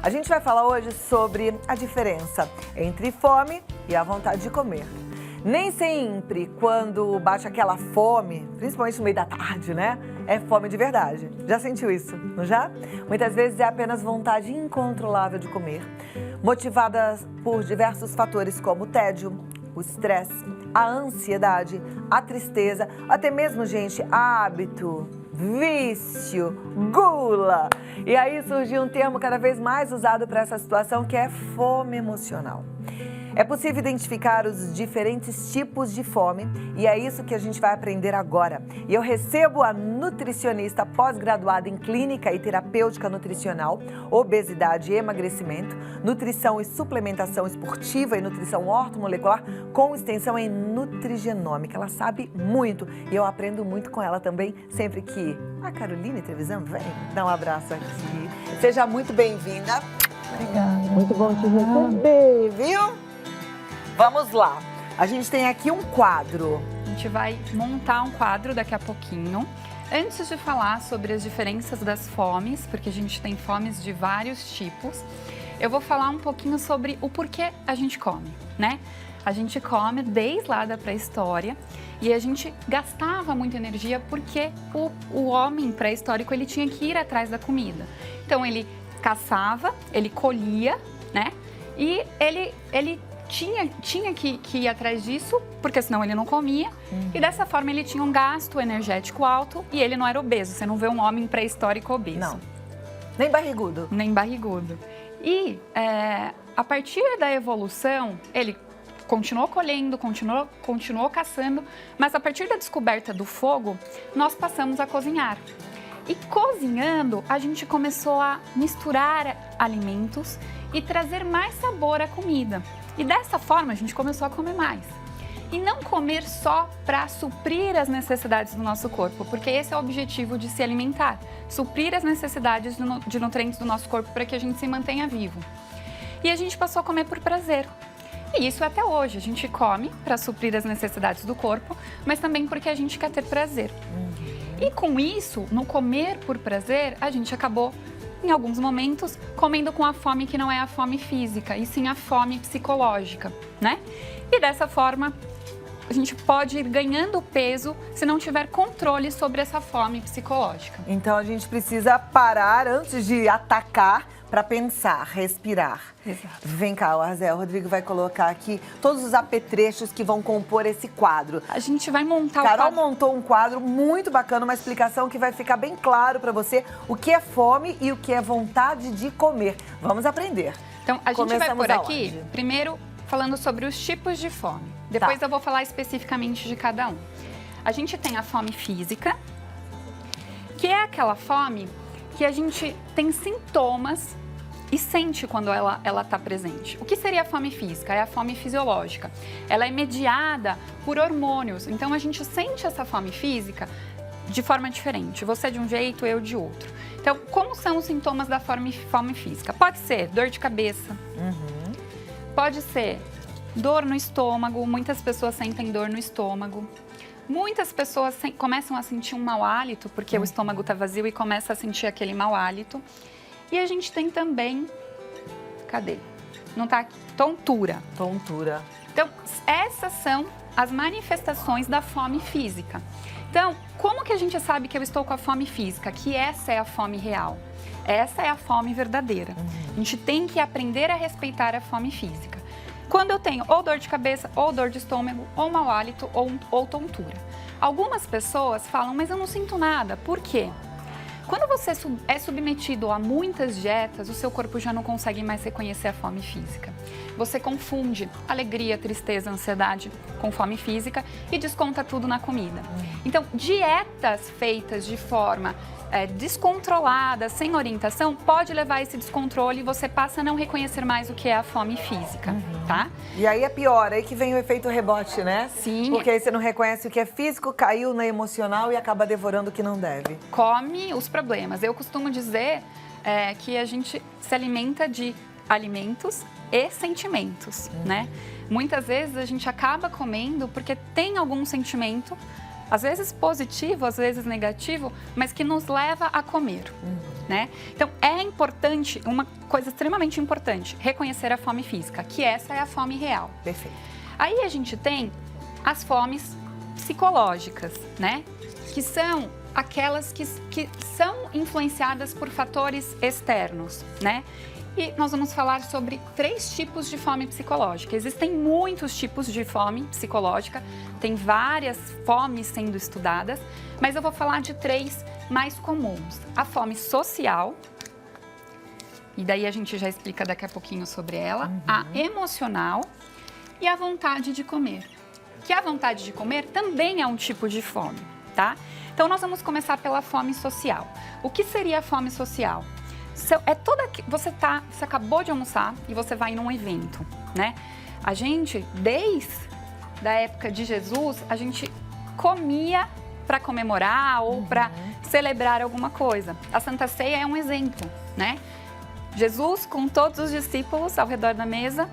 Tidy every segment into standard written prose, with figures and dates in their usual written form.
A gente vai falar hoje sobre a diferença entre fome e a vontade de comer. Nem sempre quando bate aquela fome, principalmente no meio da tarde, né? É fome de verdade. Já sentiu isso, não já? Muitas vezes é apenas vontade incontrolável de comer, motivada por diversos fatores como o tédio, o estresse, a ansiedade, a tristeza, até mesmo, gente, hábito, vício, gula. E aí surgiu um termo cada vez mais usado para essa situação, que é fome emocional. É possível identificar os diferentes tipos de fome e é isso que a gente vai aprender agora. E eu recebo a nutricionista pós-graduada em Clínica e Terapêutica Nutricional, Obesidade e Emagrecimento, Nutrição e Suplementação Esportiva e Nutrição Ortomolecular, com extensão em Nutrigenômica. Ela sabe muito e eu aprendo muito com ela também, sempre que a Caroline Trevisan vem dar um abraço aqui. Seja muito bem-vinda. Obrigada. Muito bom te receber, viu? Vamos lá. A gente tem aqui um quadro. A gente vai montar um quadro daqui a pouquinho. Antes de falar sobre as diferenças das fomes, porque a gente tem fomes de vários tipos, eu vou falar um pouquinho sobre o porquê a gente come, né? A gente come desde lá da pré-história e a gente gastava muita energia porque o homem pré-histórico ele tinha que ir atrás da comida. Então ele caçava, ele colhia, né? E ele tinha que ir atrás disso, porque senão ele não comia. E dessa forma ele tinha um gasto energético alto e ele não era obeso. Você não vê um homem pré-histórico obeso. Não, nem barrigudo. Nem barrigudo. E a partir da evolução, ele continuou colhendo, continuou caçando, mas a partir da descoberta do fogo, nós passamos a cozinhar. E cozinhando, a gente começou a misturar alimentos e trazer mais sabor à comida. E dessa forma, a gente começou a comer mais. E não comer só para suprir as necessidades do nosso corpo, porque esse é o objetivo de se alimentar, suprir as necessidades de nutrientes do nosso corpo para que a gente se mantenha vivo. E a gente passou a comer por prazer. E isso até hoje, a gente come para suprir as necessidades do corpo, mas também porque a gente quer ter prazer. E com isso, no comer por prazer, a gente acabou, em alguns momentos, comendo com a fome que não é a fome física, e sim a fome psicológica, né? E dessa forma, a gente pode ir ganhando peso se não tiver controle sobre essa fome psicológica. Então a gente precisa parar antes de atacar para pensar, respirar. Exato. Vem cá, o Rodrigo vai colocar aqui todos os apetrechos que vão compor esse quadro. A gente vai montar Carol montou um quadro muito bacana, uma explicação que vai ficar bem claro para você o que é fome e o que é vontade de comer. Vamos aprender. Então, a gente vai por aqui, aonde? primeiro, falando sobre os tipos de fome. Depois eu vou falar especificamente de cada um. A gente tem a fome física, que é aquela fome que a gente tem sintomas e sente quando ela está presente. O que seria a fome física? É a fome fisiológica. Ela é mediada por hormônios. Então, a gente sente essa fome física de forma diferente. Você de um jeito, eu de outro. Então, como são os sintomas da fome física? Pode ser dor de cabeça. Pode ser dor no estômago. Muitas pessoas sentem dor no estômago. Muitas pessoas começam a sentir um mau hálito, porque o estômago está vazio e começa a sentir aquele mau hálito. E a gente tem também, cadê? Não tá aqui, tontura. Tontura. Então, essas são as manifestações da fome física. Então, como que a gente sabe que eu estou com a fome física? Que essa é a fome real. Essa é a fome verdadeira. A gente tem que aprender a respeitar a fome física. Quando eu tenho ou dor de cabeça, ou dor de estômago, ou mau hálito, ou tontura. Algumas pessoas falam, mas eu não sinto nada. Por quê? Quando você é submetido a muitas dietas, o seu corpo já não consegue mais reconhecer a fome física. Você confunde alegria, tristeza, ansiedade com fome física e desconta tudo na comida. Então, dietas feitas de forma descontrolada, sem orientação, pode levar a esse descontrole e você passa a não reconhecer mais o que é a fome física, tá? E aí é pior, aí que vem o efeito rebote, né? Sim. Porque aí você não reconhece o que é físico, caiu na emocional e acaba devorando o que não deve. Come os problemas. Eu costumo dizer que a gente se alimenta de alimentos e sentimentos, né? Muitas vezes a gente acaba comendo porque tem algum sentimento, às vezes positivo, às vezes negativo, mas que nos leva a comer. né? Então, é importante, uma coisa extremamente importante, reconhecer a fome física, que essa é a fome real. Perfeito. Aí a gente tem as fomes psicológicas, né? Que são aquelas que são influenciadas por fatores externos, né? E nós vamos falar sobre 3 tipos de fome psicológica. Existem muitos tipos de fome psicológica, tem várias fomes sendo estudadas, mas eu vou falar de 3 mais comuns. A fome social, e daí a gente já explica daqui a pouquinho sobre ela. A emocional e a vontade de comer. Que a vontade de comer também é um tipo de fome, tá? Então, nós vamos começar pela fome social. O que seria a fome social? Você acabou de almoçar e você vai num evento, né? A gente, desde a época de Jesus, a gente comia para comemorar ou para celebrar alguma coisa. A Santa Ceia é um exemplo, né? Jesus com todos os discípulos ao redor da mesa,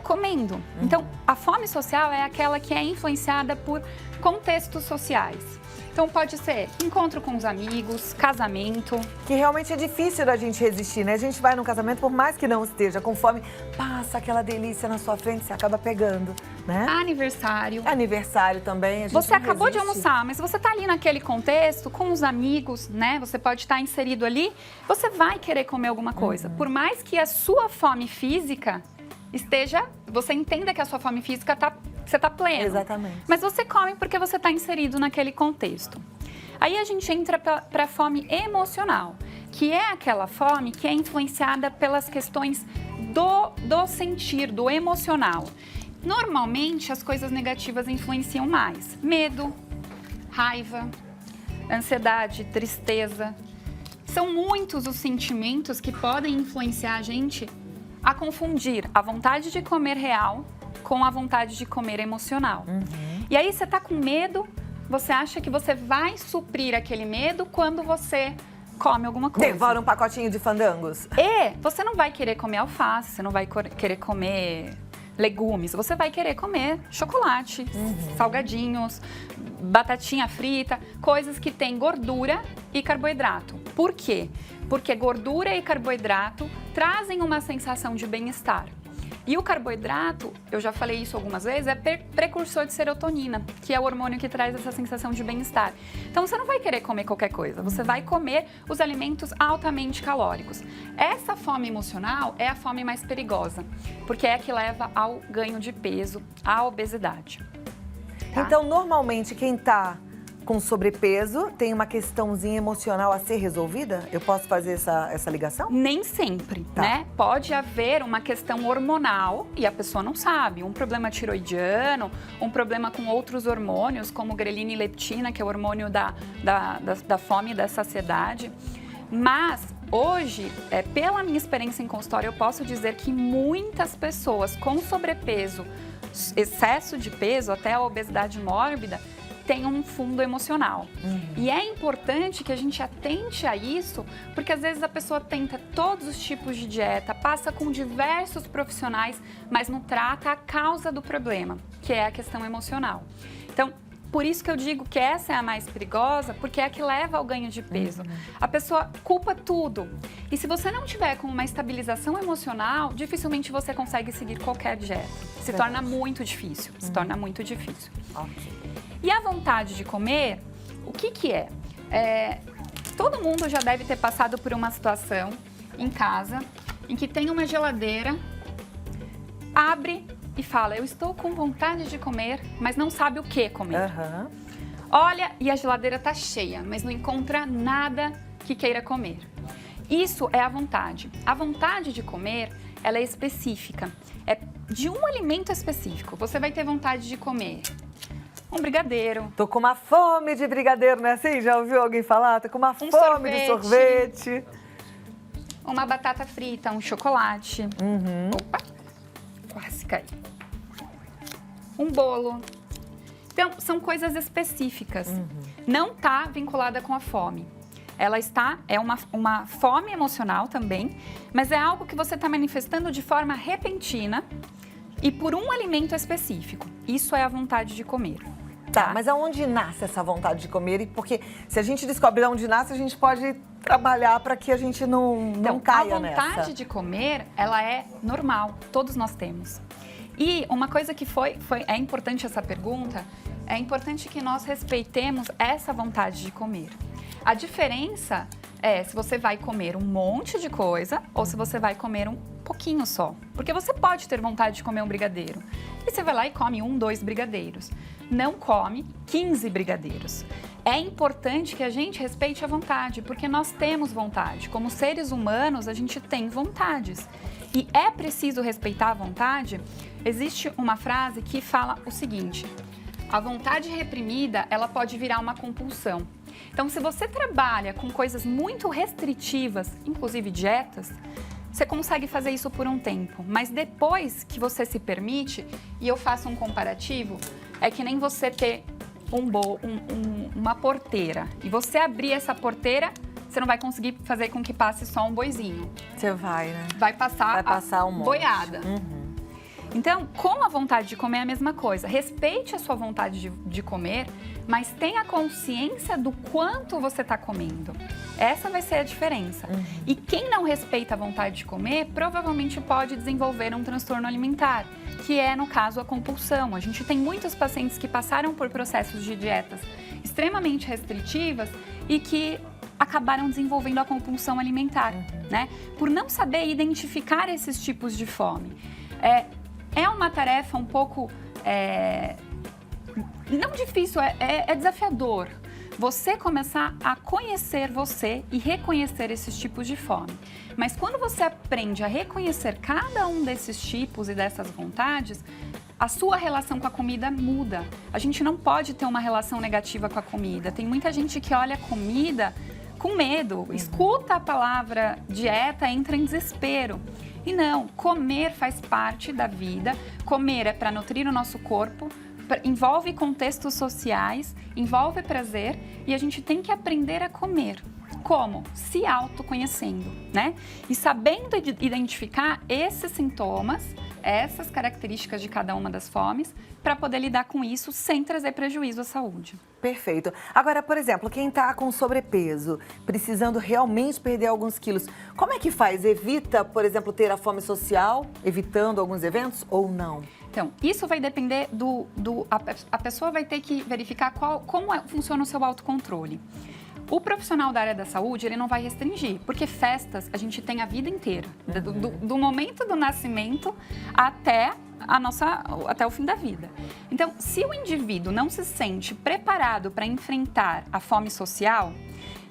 comendo. Então, a fome social é aquela que é influenciada por contextos sociais. Então, pode ser encontro com os amigos, casamento. Que realmente é difícil da gente resistir, né? A gente vai num casamento, por mais que não esteja com fome, passa aquela delícia na sua frente, você acaba pegando, né? Aniversário. Aniversário também, a gente Você não acabou de resiste. almoçar, mas você tá ali naquele contexto, com os amigos, né? Você pode estar inserido ali, você vai querer comer alguma coisa. Por mais que a sua fome física esteja... Você entenda que a sua fome física você tá pleno. Exatamente. Mas você come porque você está inserido naquele contexto. Aí a gente entra para a fome emocional, que é aquela fome que é influenciada pelas questões do sentir, do emocional. Normalmente, as coisas negativas influenciam mais. Medo, raiva, ansiedade, tristeza. São muitos os sentimentos que podem influenciar a gente a confundir a vontade de comer real com a vontade de comer emocional. E aí você tá com medo, você acha que você vai suprir aquele medo quando você come alguma coisa. Devora um pacotinho de fandangos. E você não vai querer comer alface, você não vai querer comer legumes, você vai querer comer chocolate, salgadinhos, batatinha frita, coisas que têm gordura e carboidrato. Por quê? Porque gordura e carboidrato trazem uma sensação de bem-estar. E o carboidrato, eu já falei isso algumas vezes, é precursor de serotonina, que é o hormônio que traz essa sensação de bem-estar. Então, você não vai querer comer qualquer coisa, você vai comer os alimentos altamente calóricos. Essa fome emocional é a fome mais perigosa, porque é a que leva ao ganho de peso, à obesidade. Tá? Então, normalmente, quem tá com sobrepeso tem uma questãozinha emocional a ser resolvida? Eu posso fazer essa ligação? Nem sempre, né? Pode haver uma questão hormonal e a pessoa não sabe. Um problema tiroidiano, um problema com outros hormônios, como grelina e leptina, que é o hormônio da fome e da saciedade. Mas hoje, pela minha experiência em consultório, eu posso dizer que muitas pessoas com sobrepeso, excesso de peso, até a obesidade mórbida, tem um fundo emocional. E é importante que a gente atente a isso, porque às vezes a pessoa tenta todos os tipos de dieta, passa com diversos profissionais, mas não trata a causa do problema, que é a questão emocional. Então, por isso que eu digo que essa é a mais perigosa, porque é a que leva ao ganho de peso. A pessoa culpa tudo. E se você não tiver com uma estabilização emocional, dificilmente você consegue seguir qualquer dieta. Se torna muito difícil, se torna muito difícil. Ok. E a vontade de comer, o que é? Todo mundo já deve ter passado por uma situação em casa em que tem uma geladeira, abre e fala, eu estou com vontade de comer, mas não sabe o que comer. Olha, e a geladeira está cheia, mas não encontra nada que queira comer. Isso é a vontade. A vontade de comer, ela é específica. É de um alimento específico. Você vai ter vontade de comer um brigadeiro. Tô com uma fome de brigadeiro, né? Assim, já ouviu alguém falar? Tô com uma fome de sorvete. Uma batata frita, um chocolate. Opa, quase caiu. Um bolo. Então, são coisas específicas. Não tá vinculada com a fome. Ela é uma fome emocional também, mas é algo que você está manifestando de forma repentina e por um alimento específico. Isso é a vontade de comer. Tá, mas aonde nasce essa vontade de comer? Porque se a gente descobre de onde nasce, a gente pode trabalhar para que a gente não caia nessa. A vontade de comer, ela é normal, todos nós temos. E uma coisa que é importante essa pergunta, é importante que nós respeitemos essa vontade de comer. A diferença é se você vai comer um monte de coisa ou se você vai comer um pouquinho só. Porque você pode ter vontade de comer um brigadeiro. E você vai lá e come 1, 2 brigadeiros. Não come 15 brigadeiros. É importante que a gente respeite a vontade, porque nós temos vontade. Como seres humanos, a gente tem vontades. E é preciso respeitar a vontade. Existe uma frase que fala o seguinte: a vontade reprimida, ela pode virar uma compulsão. Então, se você trabalha com coisas muito restritivas, inclusive dietas, você consegue fazer isso por um tempo. Mas depois que você se permite, e eu faço um comparativo, é que nem você ter uma porteira. E você abrir essa porteira, você não vai conseguir fazer com que passe só um boizinho. Você vai, né? Vai passar um monte. Boiada. Então, com a vontade de comer é a mesma coisa. Respeite a sua vontade de comer, mas tenha consciência do quanto você está comendo. Essa vai ser a diferença. E quem não respeita a vontade de comer, provavelmente pode desenvolver um transtorno alimentar, que é, no caso, a compulsão. A gente tem muitos pacientes que passaram por processos de dietas extremamente restritivas e que acabaram desenvolvendo a compulsão alimentar, né? Por não saber identificar esses tipos de fome. É uma tarefa um pouco, não difícil, é desafiador. Você começar a conhecer você e reconhecer esses tipos de fome. Mas quando você aprende a reconhecer cada um desses tipos e dessas vontades, a sua relação com a comida muda. A gente não pode ter uma relação negativa com a comida. Tem muita gente que olha a comida com medo, escuta a palavra dieta, entra em desespero. E não, comer faz parte da vida, comer é para nutrir o nosso corpo, envolve contextos sociais, envolve prazer e a gente tem que aprender a comer. Como? Se autoconhecendo, né? E sabendo identificar esses sintomas, essas características de cada uma das fomes, para poder lidar com isso sem trazer prejuízo à saúde. Perfeito. Agora, por exemplo, quem está com sobrepeso, precisando realmente perder alguns quilos, como é que faz? Evita, por exemplo, ter a fome social, evitando alguns eventos ou não? Então, isso vai depender a pessoa vai ter que verificar como funciona o seu autocontrole. O profissional da área da saúde, ele não vai restringir, porque festas a gente tem a vida inteira, do momento do nascimento até o fim da vida. Então, se o indivíduo não se sente preparado para enfrentar a fome social,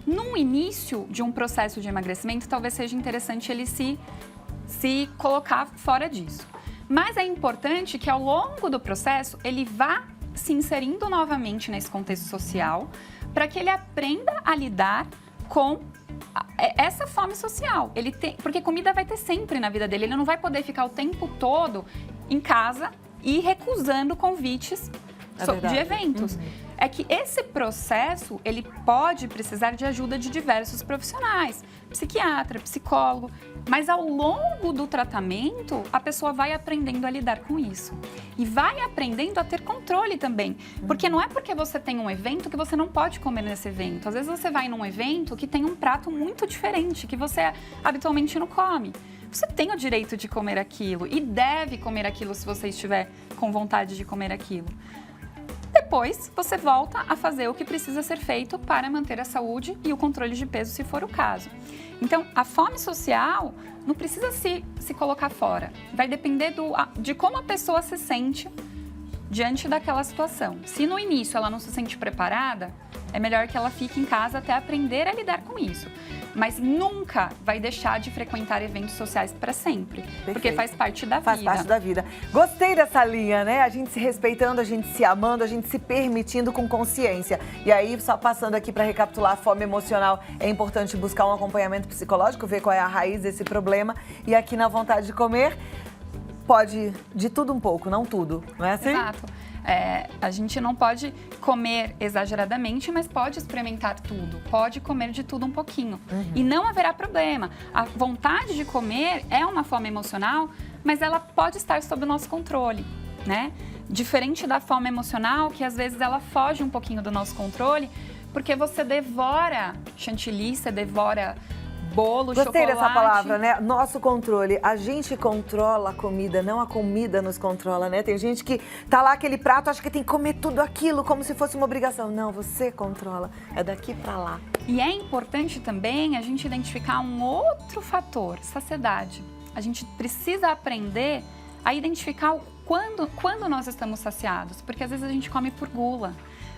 no início de um processo de emagrecimento, talvez seja interessante ele se colocar fora disso. Mas é importante que ao longo do processo ele vá se inserindo novamente nesse contexto social, para que ele aprenda a lidar com essa fome social. Porque comida vai ter sempre na vida dele. Ele não vai poder ficar o tempo todo em casa e recusando convites de eventos. É que esse processo, ele pode precisar de ajuda de diversos profissionais, psiquiatra, psicólogo, mas ao longo do tratamento, a pessoa vai aprendendo a lidar com isso. E vai aprendendo a ter controle também, porque não é porque você tem um evento que você não pode comer nesse evento. Às vezes você vai num evento que tem um prato muito diferente, que você habitualmente não come. Você tem o direito de comer aquilo e deve comer aquilo se você estiver com vontade de comer aquilo. Depois, você volta a fazer o que precisa ser feito para manter a saúde e o controle de peso, se for o caso. Então, a fome social não precisa se colocar fora. Vai depender de como a pessoa se sente diante daquela situação. Se no início ela não se sente preparada, é melhor que ela fique em casa até aprender a lidar com isso. Mas nunca vai deixar de frequentar eventos sociais para sempre. Perfeito. Porque faz parte da vida. Faz parte da vida. Gostei dessa linha, né? A gente se respeitando, a gente se amando, a gente se permitindo com consciência. E aí, só passando aqui para recapitular, a fome emocional, é importante buscar um acompanhamento psicológico, ver qual é a raiz desse problema. E aqui na vontade de comer, pode de tudo um pouco, não tudo, não é assim? Exato. A gente não pode comer exageradamente, mas pode experimentar tudo. Pode comer de tudo um pouquinho. E não haverá problema. A vontade de comer é uma fome emocional, mas ela pode estar sob o nosso controle, né? Diferente da fome emocional, que às vezes ela foge um pouquinho do nosso controle, porque você devora chantilly, você devora bolo, Gostei chocolate. dessa palavra, né? Nosso controle. A gente controla a comida, não a comida nos controla, né? Tem gente que tá lá aquele prato, acha que tem que comer tudo aquilo como se fosse uma obrigação. Não, você controla. É daqui pra lá. E é importante também a gente identificar um outro fator, saciedade. A gente precisa aprender a identificar quando nós estamos saciados, porque às vezes a gente come por gula.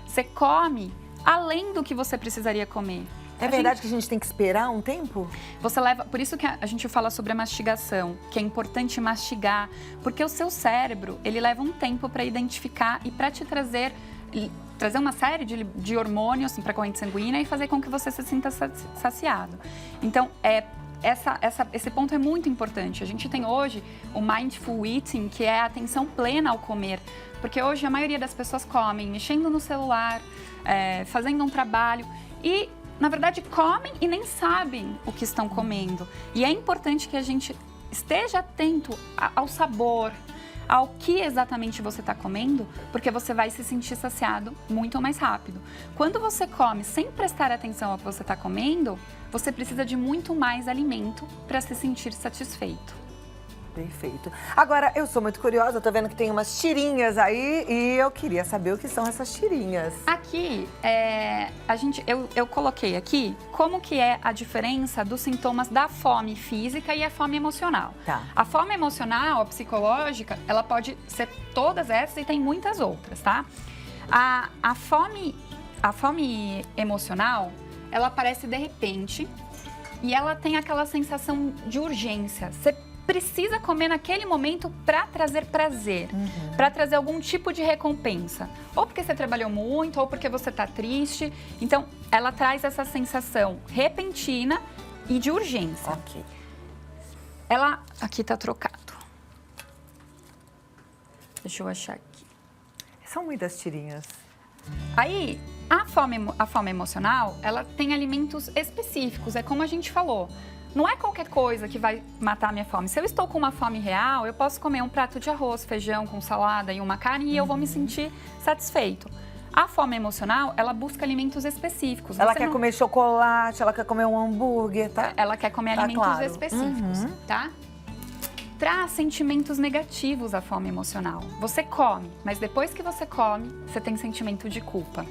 Você come além do que você precisaria comer. É verdade que a gente tem que esperar um tempo? Você leva, por isso que a gente fala sobre a mastigação, que é importante mastigar, porque o seu cérebro, ele leva um tempo para identificar e para te trazer uma série de hormônios para a corrente sanguínea e fazer com que você se sinta saciado. Então, esse ponto é muito importante. A gente tem hoje o Mindful Eating, que é a atenção plena ao comer, porque hoje a maioria das pessoas comem mexendo no celular, fazendo um trabalho e na verdade, comem e nem sabem o que estão comendo. E é importante que a gente esteja atento ao sabor, ao que exatamente você está comendo, porque você vai se sentir saciado muito mais rápido. Quando você come sem prestar atenção ao que você está comendo, você precisa de muito mais alimento para se sentir satisfeito. Perfeito. Agora, eu sou muito curiosa, tô vendo que tem umas tirinhas aí e eu queria saber o que são essas tirinhas. Aqui, eu coloquei aqui como que é a diferença dos sintomas da fome física e a fome emocional. Tá. A fome emocional, a psicológica, ela pode ser todas essas e tem muitas outras, tá? A fome emocional, ela aparece de repente e ela tem aquela sensação de urgência. Você precisa comer naquele momento para trazer prazer, para trazer algum tipo de recompensa. Ou porque você trabalhou muito, ou porque você está triste. Então, ela traz essa sensação repentina e de urgência. Ok. Aqui tá trocado. Deixa eu achar aqui. São muitas tirinhas. Aí, a fome emocional, ela tem alimentos específicos, é como a gente falou. Não é qualquer coisa que vai matar a minha fome. Se eu estou com uma fome real, eu posso comer um prato de arroz, feijão com salada e uma carne e eu vou me sentir satisfeito. A fome emocional, ela busca alimentos específicos. Ela quer comer chocolate, ela quer comer um hambúrguer, tá? Ela quer comer alimentos claro. específicos, tá? Traz sentimentos negativos a fome emocional. Você come, mas depois que você come, você tem sentimento de culpa.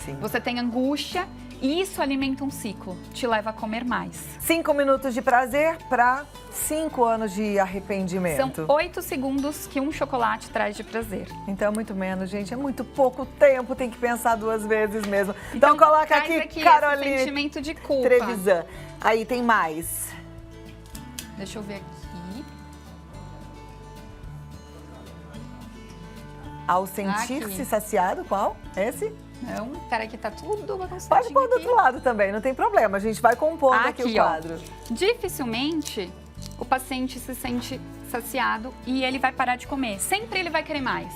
Sim. Você tem angústia e isso alimenta um ciclo, te leva a comer mais. 5 minutos de prazer para 5 anos de arrependimento. São 8 segundos que um chocolate traz de prazer. Então é muito menos, gente. É muito pouco tempo, tem que pensar 2 vezes mesmo. Então coloca aqui, Caroline. Esse sentimento de culpa. Trevisan. Aí tem mais. Deixa eu ver aqui. Ao sentir-se saciado, qual? Esse? Não, peraí que tá tudo bagunçado. Pode pôr do outro lado também, não tem problema. A gente vai compondo aqui o quadro. Ó. Dificilmente o paciente se sente saciado e ele vai parar de comer. Sempre ele vai querer mais.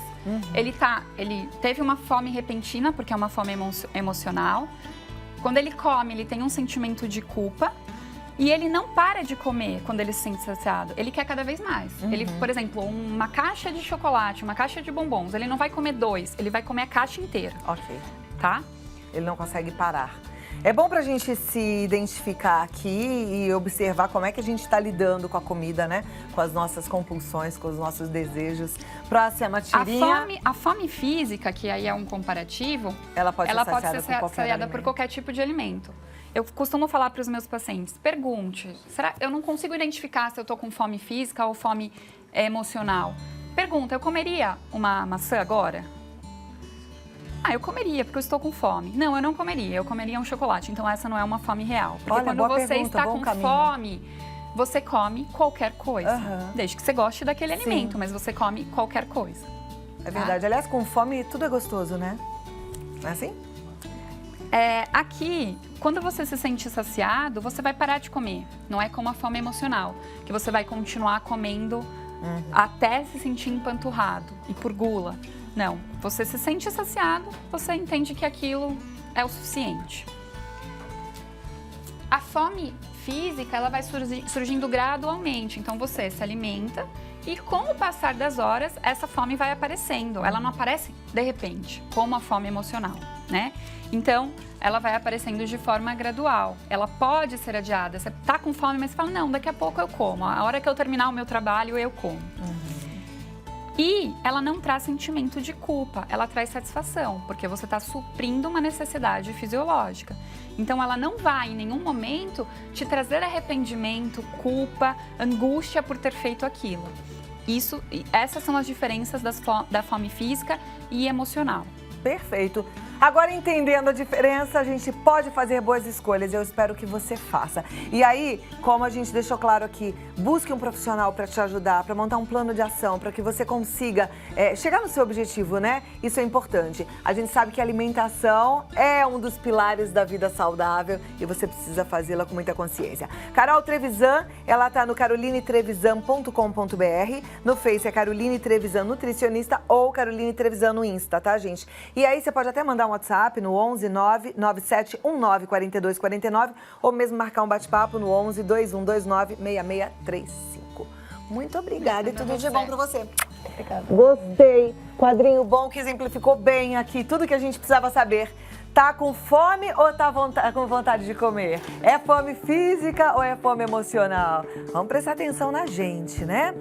Ele teve uma fome repentina, porque é uma fome emocional. Quando ele come, ele tem um sentimento de culpa. E ele não para de comer quando ele se sente saciado. Ele quer cada vez mais. Ele, por exemplo, uma caixa de chocolate, uma caixa de bombons, ele não vai comer 2, ele vai comer a caixa inteira. Ok. Tá? Ele não consegue parar. É bom pra gente se identificar aqui e observar como é que a gente tá lidando com a comida, né? Com as nossas compulsões, com os nossos desejos. Próxima tirinha. A fome física, que aí é um comparativo, ela pode ser saciada por qualquer tipo de alimento. Eu costumo falar para os meus pacientes, pergunte, eu não consigo identificar se eu estou com fome física ou fome emocional. Pergunta, eu comeria uma maçã agora? Eu comeria, porque eu estou com fome. Não, eu não comeria, eu comeria um chocolate. Então, essa não é uma fome real. Porque quando você está com fome, você come qualquer coisa. Desde que você goste daquele alimento, mas você come qualquer coisa. É verdade. Aliás, com fome, tudo é gostoso, né? Não é assim? Aqui, quando você se sente saciado, você vai parar de comer. Não é como a fome emocional, que você vai continuar comendo até se sentir empanturrado e por gula. Não, você se sente saciado, você entende que aquilo é o suficiente. A fome física, ela vai surgindo gradualmente. Então, você se alimenta e, com o passar das horas, essa fome vai aparecendo. Ela não aparece de repente, como a fome emocional, né? Então, ela vai aparecendo de forma gradual. Ela pode ser adiada. Você tá com fome, mas você fala, não, daqui a pouco eu como. A hora que eu terminar o meu trabalho, eu como. E ela não traz sentimento de culpa, ela traz satisfação, porque você está suprindo uma necessidade fisiológica. Então, ela não vai, em nenhum momento, te trazer arrependimento, culpa, angústia por ter feito aquilo. Essas são as diferenças da fome física e emocional. Perfeito. Agora, entendendo a diferença, a gente pode fazer boas escolhas. Eu espero que você faça. E aí, como a gente deixou claro aqui, busque um profissional para te ajudar, para montar um plano de ação, para que você consiga chegar no seu objetivo, né? Isso é importante. A gente sabe que a alimentação é um dos pilares da vida saudável e você precisa fazê-la com muita consciência. Carol Trevisan, ela tá no carolinetrevisan.com.br. No Face é Caroline Trevisan Nutricionista ou Caroline Trevisan no Insta, tá, gente? E aí, você pode até mandar um WhatsApp no 11 99719 4249 ou mesmo marcar um bate-papo no 11 2129 6635. Muito obrigada e tudo de bom para você. Obrigada. Gostei. Quadrinho bom que exemplificou bem aqui tudo que a gente precisava saber. Tá com fome ou tá com vontade de comer? É fome física ou é fome emocional? Vamos prestar atenção na gente, né?